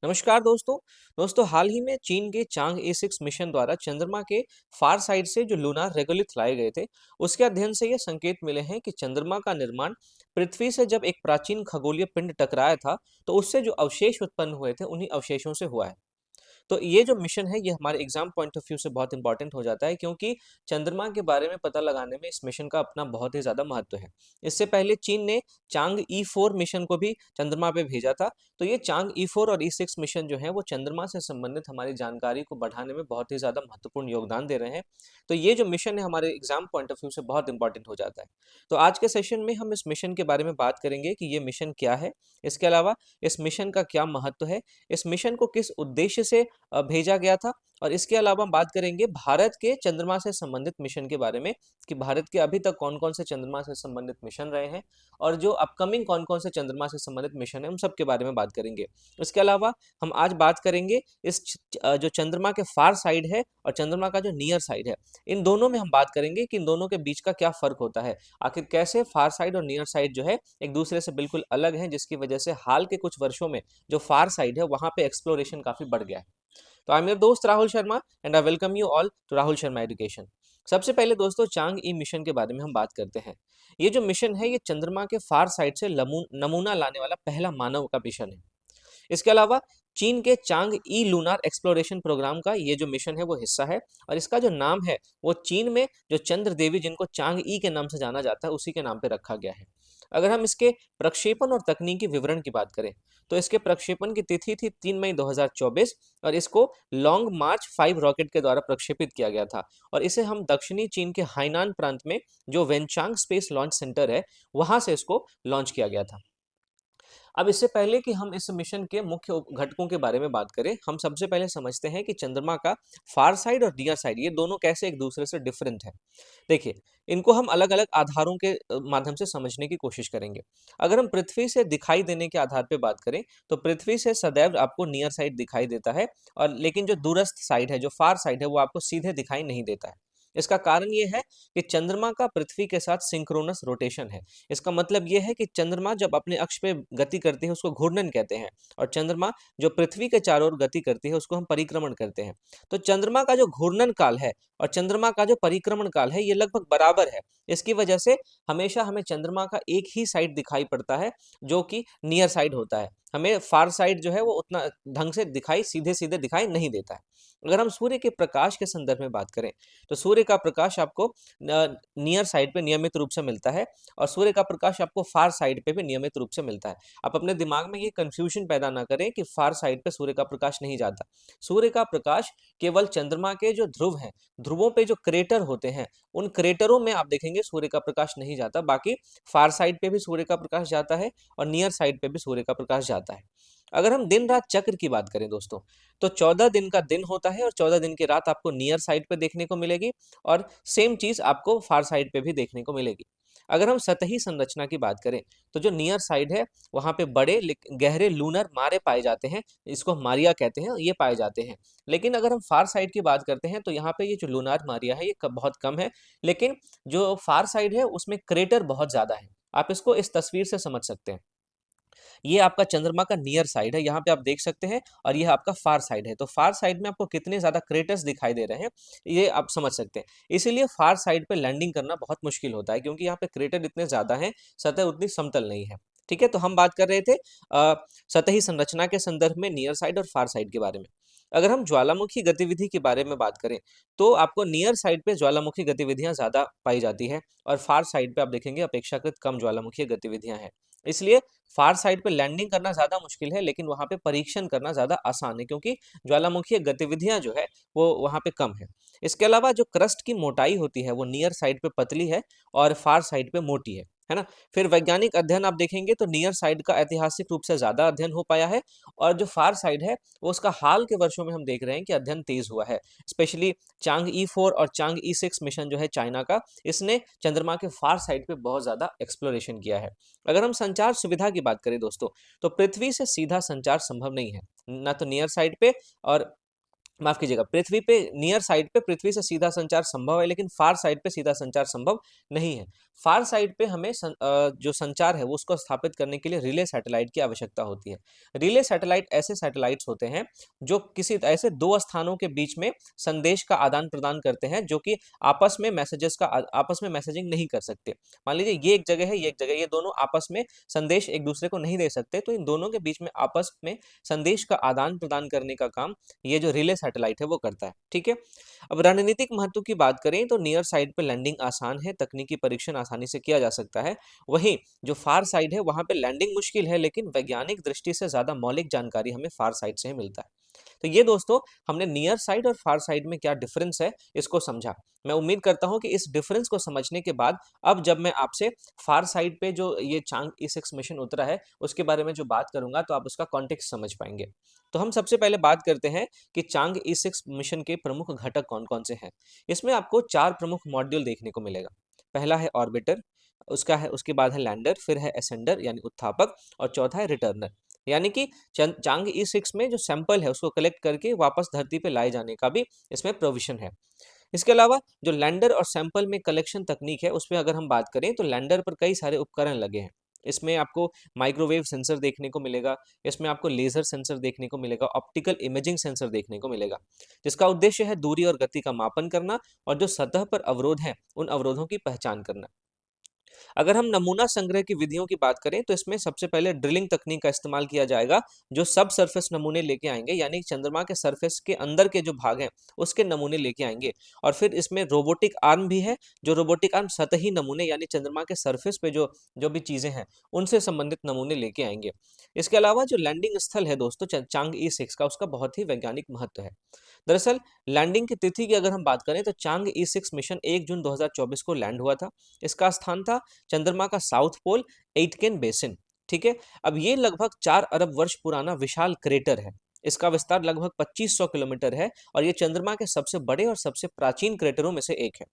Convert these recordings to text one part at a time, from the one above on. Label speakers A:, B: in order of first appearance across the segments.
A: नमस्कार दोस्तों हाल ही में चीन के चांग ए 6 मिशन द्वारा चंद्रमा के फार साइड से जो लूनार रेगोलिथ लाए गए थे उसके अध्ययन से ये संकेत मिले हैं कि चंद्रमा का निर्माण पृथ्वी से जब एक प्राचीन खगोलीय पिंड टकराया था तो उससे जो अवशेष उत्पन्न हुए थे उन्हीं अवशेषों से हुआ है। तो ये जो मिशन है ये हमारे एग्जाम पॉइंट ऑफ व्यू से बहुत इंपॉर्टेंट हो जाता है क्योंकि चंद्रमा के बारे में पता लगाने में इस मिशन का अपना बहुत ही ज़्यादा महत्व है। इससे पहले चीन ने चांग ई 4 मिशन को भी चंद्रमा पे भेजा था। तो ये चांग ई 4 और ई 6 मिशन जो है वो चंद्रमा से संबंधित हमारी जानकारी को बढ़ाने में बहुत ही ज़्यादा महत्वपूर्ण योगदान दे रहे हैं। तो ये जो मिशन है हमारे एग्जाम पॉइंट ऑफ व्यू से बहुत इंपॉर्टेंट हो जाता है। तो आज के सेशन में हम इस मिशन के बारे में बात करेंगे कि ये मिशन क्या है, इसके अलावा इस मिशन का क्या महत्व है, इस मिशन को किस उद्देश्य से भेजा गया था, और इसके अलावा हम बात करेंगे भारत के चंद्रमा से संबंधित मिशन के बारे में कि भारत के अभी तक कौन-कौन से चंद्रमा से संबंधित मिशन रहे हैं और जो अपकमिंग कौन-कौन से चंद्रमा से संबंधित मिशन है उन सब के बारे में बात करेंगे। इसके अलावा हम आज बात करेंगे जो चंद्रमा के फार साइड है और चंद्रमा का जो नियर साइड है, इन दोनों में हम बात करेंगे कि इन दोनों के बीच का क्या फ़र्क होता है। आखिर कैसे फार साइड और नियर साइड जो है एक दूसरे से बिल्कुल अलग हैं, जिसकी वजह से हाल के कुछ वर्षों में जो फार साइड है वहाँ पे एक्सप्लोरेशन काफ़ी बढ़ गया है। तो आई एम योर दोस्त Rahul Sharma and I welcome you all to Rahul Sharma education. सबसे पहले दोस्तों चांग ई मिशन के बारे में हम बात करते हैं। ये जो मिशन है ये चंद्रमा के फार साइड से नमूना लाने वाला पहला मानव का मिशन है। इसके अलावा चीन के चांग ई लूनार एक्सप्लोरेशन प्रोग्राम का ये जो मिशन है वो हिस्सा है और इसका जो नाम है वो चीन में जो चंद्र देवी जिनको चांग ई के नाम से जाना जाता है उसी के नाम पे रखा गया है। अगर हम इसके प्रक्षेपण और तकनीकी विवरण की बात करें तो इसके प्रक्षेपण की तिथि थी 3 मई 2024 और इसको लॉन्ग मार्च 5 रॉकेट के द्वारा प्रक्षेपित किया गया था और इसे हम दक्षिणी चीन के हाइनान प्रांत में जो वेनचांग स्पेस लॉन्च सेंटर है वहां से इसको लॉन्च किया गया था। अब इससे पहले कि हम इस मिशन के मुख्य घटकों के बारे में बात करें, हम सबसे पहले समझते हैं कि चंद्रमा का फार साइड और नियर साइड ये दोनों कैसे एक दूसरे से डिफरेंट है। देखिए, इनको हम अलग-अलग आधारों के माध्यम से समझने की कोशिश करेंगे। अगर हम पृथ्वी से दिखाई देने के आधार पे बात करें, तो पृथ्वी से सदैव आपको नियर साइड दिखाई देता है और लेकिन जो दूरस्थ साइड है, जो फार साइड है, वो आपको सीधे दिखाई नहीं देता है। इसका कारण ये है कि चंद्रमा का पृथ्वी के साथ सिंक्रोनस रोटेशन है। इसका मतलब ये है कि चंद्रमा जब अपने अक्ष पे गति करती है उसको घूर्णन कहते हैं और चंद्रमा जो पृथ्वी के चारों ओर गति करती है उसको हम परिक्रमण कहते हैं। तो चंद्रमा का जो घूर्णन काल है और चंद्रमा का जो परिक्रमण काल है ये लगभग बराबर है। इसकी वजह से हमेशा हमें चंद्रमा का एक ही साइड दिखाई पड़ता है जो कि नियर साइड होता है। हमें फार साइड जो है वो उतना ढंग से दिखाई सीधे-सीधे दिखाई नहीं देता है। अगर हम सूर्य के प्रकाश के संदर्भ में बात करें तो सूर्य का प्रकाश आपको नियर साइड पे नियमित रूप से मिलता है और सूर्य का प्रकाश आपको फार साइड पे भी नियमित रूप से मिलता है। आप अपने दिमाग में ये कंफ्यूजन पैदा ना करें कि फार साइड पे सूर्य का प्रकाश नहीं जाता। सूर्य का प्रकाश केवल चंद्रमा के जो ध्रुव हैं, ध्रुवों पे जो क्रेटर होते हैं, उन क्रेटरों में आप देखेंगे सूर्य का प्रकाश नहीं जाता। बाकी फार साइड पे भी सूर्य का प्रकाश जाता है और नियर साइड पे भी सूर्य का प्रकाश जाता है। अगर हम दिन रात चक्र की बात करें दोस्तों, तो 14 दिन का दिन होता है और 14 दिन की रात आपको नियर साइड पे देखने को मिलेगी और सेम चीज़ आपको फार साइड पे भी देखने को मिलेगी। अगर हम सतही संरचना की बात करें, तो जो नियर साइड है, वहाँ पे बड़े गहरे लूनर मारे पाए जाते हैं, इसको हम मारिया कहते हैं, ये पाए जाते हैं। लेकिन अगर हम फार साइड की बात करते हैं, तो यहाँ पे ये जो लूनार मारिया है, ये बहुत कम है, लेकिन जो फार साइड है, उसमें क्रेटर बहुत ज़्यादा है। आप इसको इस तस्वीर से समझ सकते हैं। ये आपका चंद्रमा का नियर साइड है, यहाँ पे आप देख सकते हैं और ये आपका फार साइड है। तो फार साइड में आपको कितने ज़्यादा क्रेटर्स दिखाई दे रहे हैं, ये आप समझ सकते हैं। इसीलिए फार साइड पे लैंडिंग करना बहुत मुश्किल होता है क्योंकि यहाँ पे क्रेटर इतने ज़्यादा हैं, सतह उतनी समतल नहीं है। ठीक है, तो हम बात कर रहे थे सतही संरचना के संदर्भ में नियर साइड और फार साइड के बारे में। अगर हम ज्वालामुखी गतिविधि के बारे में बात करें, तो आपको नियर साइड पे ज्वालामुखी गतिविधियाँ ज़्यादा पाई जाती है और फार साइड पे आप देखेंगे अपेक्षाकृत कम ज्वालामुखी गतिविधियाँ हैं। इसलिए फार साइड पे लैंडिंग करना ज़्यादा मुश्किल है, लेकिन वहाँ पे परीक्षण करना ज़्यादा आसान है क्योंकि ज्वालामुखीय गतिविधियाँ जो है, वो वहाँ पे कम है। इसके अलावा जो क्रस्ट की मोटाई होती है, वो नियर साइड पे पतली है और फार साइड पे मोटी है ना? फिर वैज्ञानिक अध्ययन आप देखेंगे तो नियर साइड का ऐतिहासिक रूप से ज़्यादा अध्ययन हो पाया है और जो फार साइड है, वो उसका हाल के वर्षों में हम देख रहे हैं कि अध्ययन तेज़ हुआ है। स्पेशली चांग ई 4 और चांग ई 6 मिशन जो है चाइना का, इसने चंद्रमा के फार साइड पे बहुत ज़्यादा एक्सप्लोरेशन किया है। अगर हम संचार सुविधा की बात करें दोस्तों, तो पृथ्वी से सीधा संचार संभव नहीं है, ना तो नियर साइड पे और माफ कीजिएगा, पृथ्वी पे नियर साइड पे पृथ्वी से सीधा संचार संभव है, लेकिन फार साइड पे सीधा संचार संभव नहीं है। फार साइड पे हमें जो संचार है वो उसको स्थापित करने के लिए रिले सैटेलाइट की आवश्यकता होती है। रिले सैटेलाइट ऐसे सैटेलाइट्स होते हैं जो किसी ऐसे दो स्थानों के बीच में संदेश का आदान प्रदान करते हैं, जो कि आपस में मैसेजिंग नहीं कर सकते। मान लीजिए ये एक जगह है, ये एक जगह, ये दोनों आपस में संदेश एक दूसरे को नहीं दे सकते, तो इन दोनों के बीच में आपस में संदेश का आदान प्रदान करने का काम ये जो रिले सैटेलाइट है वो करता है। ठीक है। अब रणनीतिक महत्व की बात करें तो नियर साइड पे लैंडिंग आसान है, तकनीकी परीक्षण आसानी से किया जा सकता है। वहीं जो फार साइड है वहां पे लैंडिंग मुश्किल है, लेकिन वैज्ञानिक दृष्टि से ज्यादा मौलिक जानकारी हमें फार साइड से ही मिलता है। तो ये दोस्तों, हमने नियर साइड और फार साइड में क्या डिफरेंस है इसको समझा। मैं उम्मीद करता हूं कि इस डिफरेंस को समझने के बाद अब जब मैं आपसे फार साइड पे जो ये चांग ई 6 मिशन उतरा है उसके बारे में जो बात करूंगा तो आप उसका कॉन्टेक्स्ट समझ पाएंगे। तो हम सबसे पहले बात करते हैं कि चांग ई 6 मिशन के प्रमुख घटक कौन कौन से हैं। इसमें आपको 4 प्रमुख मॉड्यूल देखने को मिलेगा। पहला है ऑर्बिटर, उसके बाद है लैंडर, फिर है एसेंडर यानी उत्थापक, और चौथा है रिटर्नर। यानी कि चांग ई 6 में जो सैंपल है उसको कलेक्ट करके वापस धरती पे लाए जाने का भी इसमें प्रोविजन है। इसके अलावा जो लैंडर और सैंपल में कलेक्शन तकनीक है उसमें अगर हम बात करें तो लैंडर पर कई सारे उपकरण लगे हैं। इसमें आपको माइक्रोवेव सेंसर देखने को मिलेगा, इसमें आपको लेजर सेंसर देखने को मिलेगा, ऑप्टिकल इमेजिंग सेंसर देखने को मिलेगा, जिसका उद्देश्य है दूरी और गति का मापन करना और जो सतह पर अवरोध हैं उन अवरोधों की पहचान करना। अगर हम नमूना संग्रह की विधियों की बात करें तो इसमें सबसे पहले ड्रिलिंग तकनीक का इस्तेमाल किया जाएगा, जो सब सरफेस नमूने लेके आएंगे, यानी चंद्रमा के सरफेस के अंदर के जो भाग हैं उसके नमूने लेके आएंगे। और फिर इसमें रोबोटिक आर्म भी है, जो रोबोटिक आर्म सतही नमूने यानी चंद्रमा के सरफेस पे जो जो भी चीजें हैं उनसे संबंधित नमूने लेके आएंगे। इसके अलावा जो लैंडिंग स्थल है दोस्तों चांग ई 6 का, उसका बहुत ही वैज्ञानिक महत्व है। दरअसल लैंडिंग की तिथि की अगर हम बात करें तो चांग ई 6 मिशन 1 जून 2024 को लैंड हुआ था। इसका स्थान था चंद्रमा का साउथ पोल, एटकेन बेसिन। ठीक है। अब ये लगभग 4 अरब वर्ष पुराना विशाल क्रेटर है। इसका विस्तार लगभग 2500 किलोमीटर है और ये चंद्रमा के सबसे बड़े और सबसे प्राचीन क्रेटरों में से एक है।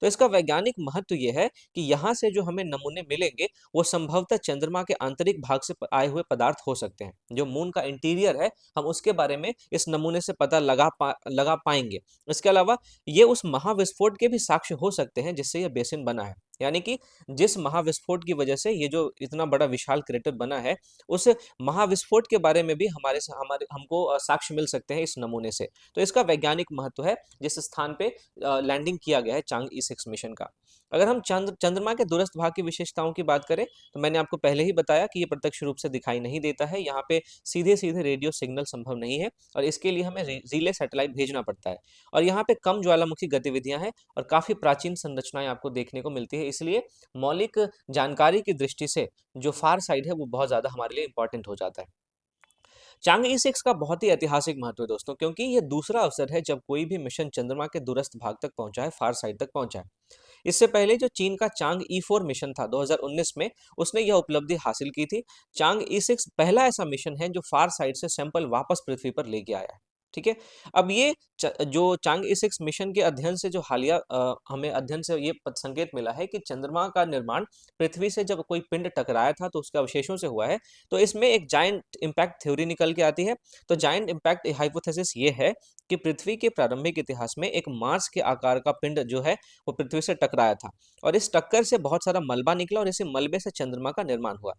A: तो इसका वैज्ञानिक महत्व ये है कि यहाँ से जो हमें नमूने मिलेंगे वो संभवतः चंद्रमा के आंतरिक भाग से आए हुए पदार्थ हो सकते हैं। जो मून का इंटीरियर है हम उसके बारे में इस नमूने से पता लगा पाएंगे। इसके अलावा ये उस महाविस्फोट के भी साक्ष्य हो सकते हैं जिससे यह बेसिन बना है। यानी कि जिस महाविस्फोट की वजह से ये जो इतना बड़ा विशाल क्रेटर बना है, उस महाविस्फोट के बारे में भी हमारे हमको साक्ष्य मिल सकते हैं इस नमूने से। तो इसका वैज्ञानिक महत्व है जिस स्थान पे लैंडिंग किया गया है चांग ई 6 मिशन का। अगर हम चंद्रमा के दूरस्थ भाग की विशेषताओं की बात करें तो मैंने आपको पहले ही बताया कि ये प्रत्यक्ष रूप से दिखाई नहीं देता है। यहाँ पे सीधे सीधे रेडियो सिग्नल संभव नहीं है और इसके लिए हमें रिले सैटेलाइट भेजना पड़ता है। और यहाँ पे कम ज्वालामुखी गतिविधियां हैं और काफी प्राचीन संरचनाएं आपको देखने को मिलती है। इसलिए मौलिक जानकारी की दृष्टि से जो फार साइड है वो बहुत ज्यादा हमारे लिए इंपॉर्टेंट हो जाता है। चांग ई 6 का बहुत ही ऐतिहासिक महत्व है दोस्तों, क्योंकि ये दूसरा अवसर है जब कोई भी मिशन चंद्रमा के दूरस्थ भाग तक पहुंचा है, फार साइड तक पहुंचा है। इससे पहले जो चीन का चांग ई 4 मिशन था 2019 में, उसने यह उपलब्धि हासिल की थी। चांग ई 6 पहला ऐसा मिशन है जो फार साइड से सैंपल वापस पृथ्वी पर लेके आया है। ठीक है। अब ये जो चांग ई 6 मिशन के अध्ययन से जो हालिया हमें अध्ययन से ये संकेत मिला है कि चंद्रमा का निर्माण पृथ्वी से जब कोई पिंड टकराया था तो उसके अवशेषों से हुआ है। तो इसमें एक जायंट इम्पैक्ट थ्योरी निकल के आती है। तो जायंट इम्पैक्ट हाइपोथेसिस ये है कि पृथ्वी के प्रारंभिक इतिहास में एक मार्स के आकार का पिंड जो है वो पृथ्वी से टकराया था और इस टक्कर से बहुत सारा मलबा निकला और इसी मलबे से चंद्रमा का निर्माण हुआ।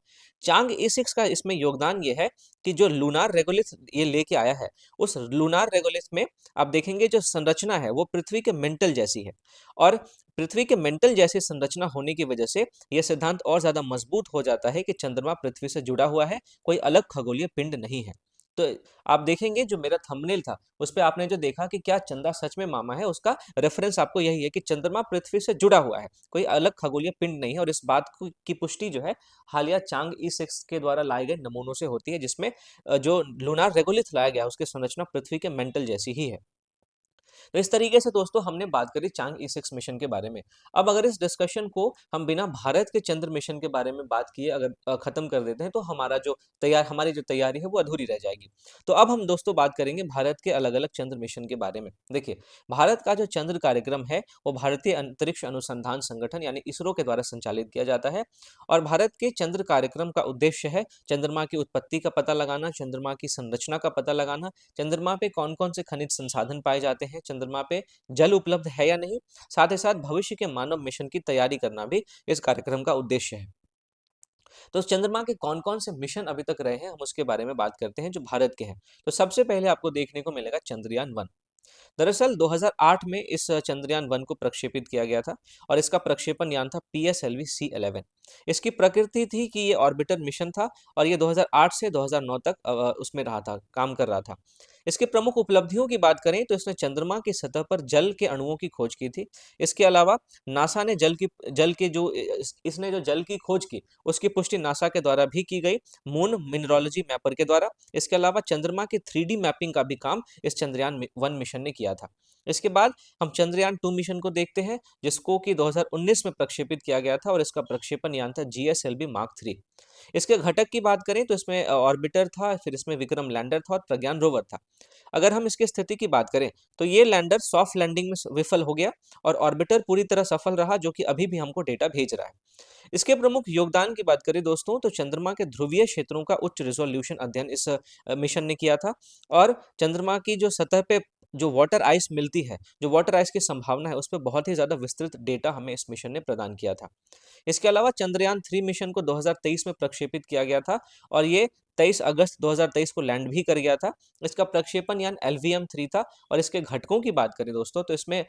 A: चांग ई 6 का इसमें योगदान ये है कि जो लूनार रेगोलिथ ये लेके आया है, उस लूनार रेगोलिथ में आप देखेंगे जो संरचना है वो पृथ्वी के मेंटल जैसी है। और पृथ्वी के मेंटल जैसी संरचना होने की वजह से यह सिद्धांत और ज्यादा मजबूत हो जाता है कि चंद्रमा पृथ्वी से जुड़ा हुआ है, कोई अलग खगोलीय पिंड नहीं है। तो आप देखेंगे जो मेरा थंबनेल था उस पे आपने जो देखा कि क्या चंदा सच में मामा है, उसका रेफरेंस आपको यही है कि चंद्रमा पृथ्वी से जुड़ा हुआ है, कोई अलग खगोलीय पिंड नहीं है। और इस बात की पुष्टि जो है हालिया चांग ई 6 के द्वारा लाए गए नमूनों से होती है, जिसमें जो लूनार रेगोलिथ लाया गया उसकी संरचना पृथ्वी के मेंटल जैसी ही है। तो इस तरीके से दोस्तों हमने बात करी चांग ई 6 मिशन के बारे में। अब अगर इस डिस्कशन को हम बिना भारत के चंद्र मिशन के बारे में बात किए अगर खत्म कर देते हैं तो हमारी जो तैयारी है वो अधूरी रह जाएगी। तो अब हम दोस्तों बात करेंगे भारत के अलग अलग चंद्र मिशन के बारे में। देखिए, भारत का जो चंद्र कार्यक्रम है वो भारतीय अंतरिक्ष अनुसंधान संगठन यानी इसरो के द्वारा संचालित किया जाता है। और भारत के चंद्र कार्यक्रम का उद्देश्य है चंद्रमा की उत्पत्ति का पता लगाना, चंद्रमा की संरचना का पता लगाना, चंद्रमा पे कौन-कौन से खनिज संसाधन पाए जाते हैं, चंद्रमा पे जल उपलब्ध है या नहीं, साथ ही साथ भविष्य के मानव मिशन की तैयारी करना भी इस कार्यक्रम का उद्देश्य है। तो चंद्रमा के कौन-कौन से मिशन अभी तक रहे हैं, हम उसके बारे में बात करते हैं जो भारत के हैं। तो सबसे पहले आपको देखने को मिलेगा चंद्रयान 1। दरअसल 2008 में इस चंद्रयान 1 को प्रक्षेपित किया गया था और इसका प्रक्षेपण यान था PSLV C11। इसकी प्रकृति थी कि ये ऑर्बिटर मिशन था और ये 2008 से 2009 तक उसमें रहा था, काम कर रहा था। इसकी प्रमुख उपलब्धियों की बात करें तो इसने चंद्रमा की सतह पर जल के अणुओं की खोज की थी। इसके अलावा नासा ने जल के जो इसने जो जल की खोज की, उसकी पुष्टि नासा के द्वारा भी की गई, मून मिनरोलॉजी मैपर के द्वारा। इसके अलावा चंद्रमा की 3D मैपिंग का भी काम इस चंद्रयान 1 मिशन ने किया था। इसके बाद हम चंद्रयान 2 मिशन को देखते हैं, जिसको कि 2019 में प्रक्षेपित किया गया था और इसका प्रक्षेपण यान था GSLV मार्क 3। इसके घटक की बात करें तो इसमें ऑर्बिटर था, फिर इसमें विक्रम लैंडर था और प्रज्ञान रोवर था। अगर हम इसकी स्थिति की बात करें तो ये लैंडर सॉफ्ट लैंडिंग में विफल हो गया और ऑर्बिटर पूरी तरह सफल रहा, जो कि अभी भी हमको डेटा भेज रहा है। इसके प्रमुख योगदान की बात करें दोस्तों तो चंद्रमा के ध्रुवीय क्षेत्रों का उच्च रिजोल्यूशन अध्ययन इस मिशन ने किया था और चंद्रमा की जो सतह पे जो वाटर आइस मिलती है, जो वाटर आइस की संभावना है, उस पे बहुत ही ज़्यादा विस्तृत डेटा हमें इस मिशन ने प्रदान किया था। इसके अलावा चंद्रयान 3 मिशन को 2023 में प्रक्षेपित किया गया था और ये 23 अगस्त 2023 को लैंड भी कर गया था। इसका प्रक्षेपण यान LVM-3 था और इसके घटकों की बात करें दोस्तों तो इसमें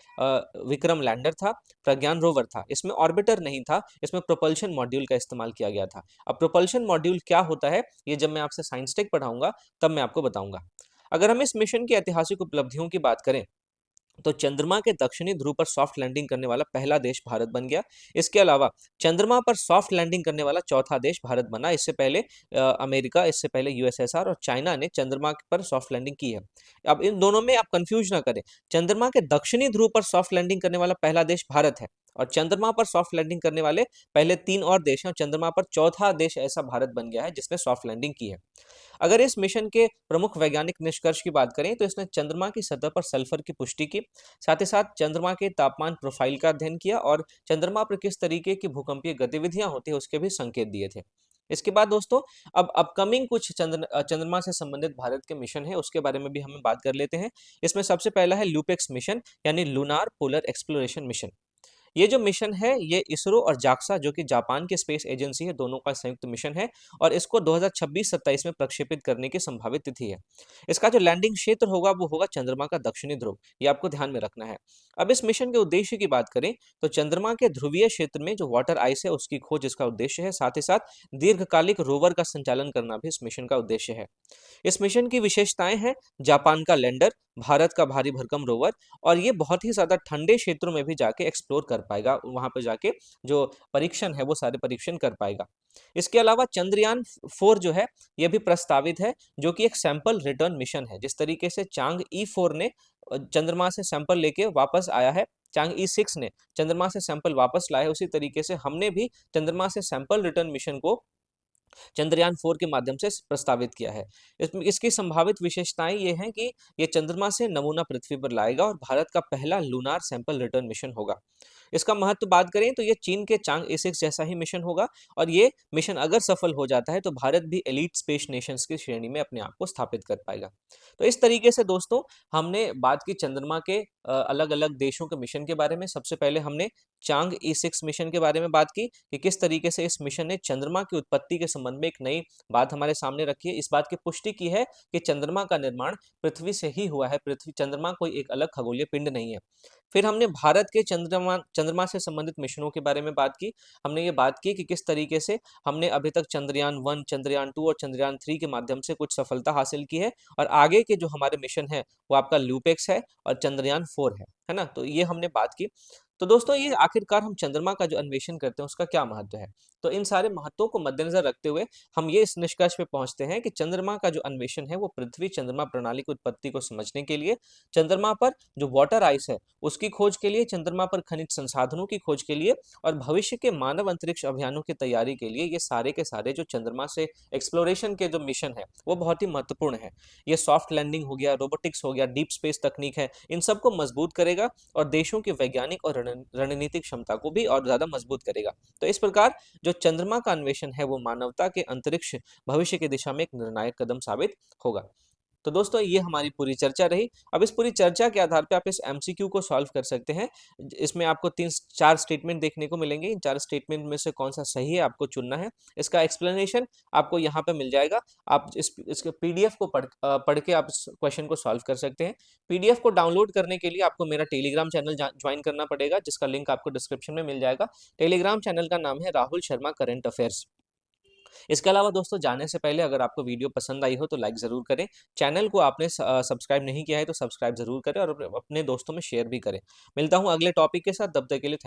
A: विक्रम लैंडर था, प्रज्ञान रोवर था। इसमें ऑर्बिटर नहीं था, इसमें प्रोपल्शन मॉड्यूल का इस्तेमाल किया गया था। अब प्रोपल्शन मॉड्यूल क्या होता है, ये जब मैं आपसे साइंस टेक पढ़ाऊँगा तब मैं आपको बताऊँगा। अगर हम इस मिशन की ऐतिहासिक उपलब्धियों की बात करें तो चंद्रमा के दक्षिणी ध्रुव पर सॉफ्ट लैंडिंग करने वाला पहला देश भारत बन गया। इसके अलावा चंद्रमा पर सॉफ्ट लैंडिंग करने वाला चौथा देश भारत बना। इससे पहले अमेरिका, इससे पहले USSR और चाइना ने चंद्रमा पर सॉफ्ट लैंडिंग की है। अब इन दोनों में आप कंफ्यूज ना करें। चंद्रमा के दक्षिणी ध्रुव पर सॉफ्ट लैंडिंग करने वाला पहला देश भारत है और चंद्रमा पर सॉफ्ट लैंडिंग करने वाले पहले 3 और देश हैं और चंद्रमा पर चौथा देश ऐसा भारत बन गया है जिसने सॉफ्ट लैंडिंग की है। अगर इस मिशन के प्रमुख वैज्ञानिक निष्कर्ष की बात करें तो इसने चंद्रमा की सतह पर सल्फर की पुष्टि की, साथ ही साथ चंद्रमा के तापमान प्रोफाइल का अध्ययन किया और चंद्रमा पर किस तरीके की भूकंपीय गतिविधियां होती है उसके भी संकेत दिए थे। इसके बाद दोस्तों अब अपकमिंग कुछ चंद्रमा से संबंधित भारत के मिशन है उसके बारे में भी हम बात कर लेते हैं। इसमें सबसे पहला है लूपेक्स मिशन यानी लूनार पोलर एक्सप्लोरेशन मिशन। ये जो मिशन है ये इसरो और जाक्सा जो कि जापान की स्पेस एजेंसी है, दोनों का संयुक्त मिशन है और इसको 2026-27 में प्रक्षेपित करने की संभावित तिथि है। इसका जो लैंडिंग क्षेत्र होगा वो होगा चंद्रमा का दक्षिणी ध्रुव, ये आपको ध्यान में रखना है। अब इस मिशन के उद्देश्य की बात करें तो चंद्रमा के ध्रुवीय क्षेत्र में जो वाटर आइस है उसकी खोज इसका उद्देश्य है, साथ ही साथ दीर्घकालिक रोवर का संचालन करना भी इस मिशन का उद्देश्य है। इस मिशन की विशेषताएं हैं जापान का लैंडर, भारत का भारी भरकम रोवर और ये बहुत ही ज़्यादा ठंडे क्षेत्रों में भी जाके एक्सप्लोर कर पाएगा, वहाँ पे जाके जो परीक्षण है वो सारे परीक्षण कर पाएगा। इसके अलावा चंद्रयान 4 जो है ये भी प्रस्तावित है, जो कि एक सैंपल रिटर्न मिशन है। जिस तरीके से चांग E4 ने चंद्रमा से सैंपल लेके वापस आया है, चांग E6 ने चंद्रमा से सैंपल वापस लाया है, उसी तरीके से हमने भी चंद्रमा से सैंपल रिटर्न मिशन को चंद्रयान 4 के माध्यम से प्रस्तावित किया है। इसकी संभावित विशेषताएं ये हैं कि ये चंद्रमा से नमूना पृथ्वी पर लाएगा और भारत का पहला लूनार सैंपल रिटर्न मिशन होगा। इसका महत्व बात करें तो ये चीन के चांग ए6 जैसा ही मिशन होगा और ये मिशन अगर सफल हो जाता है तो भारत भी एलीट स्पेस नेशंस की श्रेणी में अपने आप को स्थापित कर पाएगा। तो इस तरीके से दोस्तों हमने बात की चंद्रमा के अलग अलग देशों के मिशन के बारे में। सबसे पहले हमने चांग E6 मिशन के बारे में बात की कि किस तरीके से इस मिशन ने चंद्रमा की उत्पत्ति के संबंध में एक नई बात हमारे सामने रखी है। इस बात की पुष्टि की है कि चंद्रमा का निर्माण पृथ्वी से ही हुआ है, चंद्रमा कोई एक अलग खगोलीय पिंड नहीं है। फिर हमने भारत के चंद्रमा चंद्रमा से संबंधित मिशनों के बारे में बात की। हमने ये बात की कि किस तरीके से हमने अभी तक चंद्रयान 1, चंद्रयान 2 और चंद्रयान 3 के माध्यम से कुछ सफलता हासिल की है और आगे के जो हमारे मिशन है वो आपका लूपेक्स है और चंद्रयान 4 है ना? तो ये हमने बात की। तो दोस्तों ये आखिरकार हम चंद्रमा का जो अन्वेषण करते हैं उसका क्या महत्व है? तो इन सारे महत्वों को मद्देनज़र रखते हुए हम ये इस निष्कर्ष पे पहुँचते हैं कि चंद्रमा का जो अन्वेषण है वो पृथ्वी-चंद्रमा प्रणाली की उत्पत्ति को समझने के लिए, चंद्रमा पर जो वाटर आइस है उसकी खोज के लिए, चंद्रमा पर खनिज संसाधनों की खोज के लिए और भविष्य के मानव अंतरिक्ष अभियानों की तैयारी के लिए ये सारे के सारे जो चंद्रमा से एक्सप्लोरेशन के जो मिशन है वो बहुत ही महत्वपूर्ण है। ये सॉफ्ट लैंडिंग हो गया, रोबोटिक्स हो गया, डीप स्पेस तकनीक है, इन सबको मजबूत करेगा और देशों की वैज्ञानिक और रणनीतिक क्षमता को भी और ज़्यादा मजबूत करेगा। तो इस प्रकार जो चंद्रमा का अन्वेषण है वो मानवता के अंतरिक्ष भविष्य की दिशा में एक निर्णायक कदम साबित होगा। तो दोस्तों ये हमारी पूरी चर्चा रही। अब इस पूरी चर्चा के आधार पे आप इस एमसीक्यू को सॉल्व कर सकते हैं। इसमें आपको 3-4 स्टेटमेंट देखने को मिलेंगे। इन 4 स्टेटमेंट में से कौन-सा सही है आपको चुनना है। इसका एक्सप्लेनेशन आपको यहाँ पे मिल जाएगा। आप इसके पीडीएफ को पढ़ के आप इस क्वेश्चन को सॉल्व कर सकते हैं। पीडीएफ को डाउनलोड करने के लिए आपको मेरा टेलीग्राम चैनल ज्वाइन करना पड़ेगा, जिसका लिंक आपको डिस्क्रिप्शन में मिल जाएगा। टेलीग्राम चैनल का नाम है राहुल शर्मा करंट अफेयर्स। इसके अलावा दोस्तों जाने से पहले अगर आपको वीडियो पसंद आई हो तो लाइक ज़रूर करें। चैनल को आपने सब्सक्राइब नहीं किया है तो सब्सक्राइब ज़रूर करें और अपने दोस्तों में शेयर भी करें। मिलता हूँ अगले टॉपिक के साथ, तब तक के लिए थैंक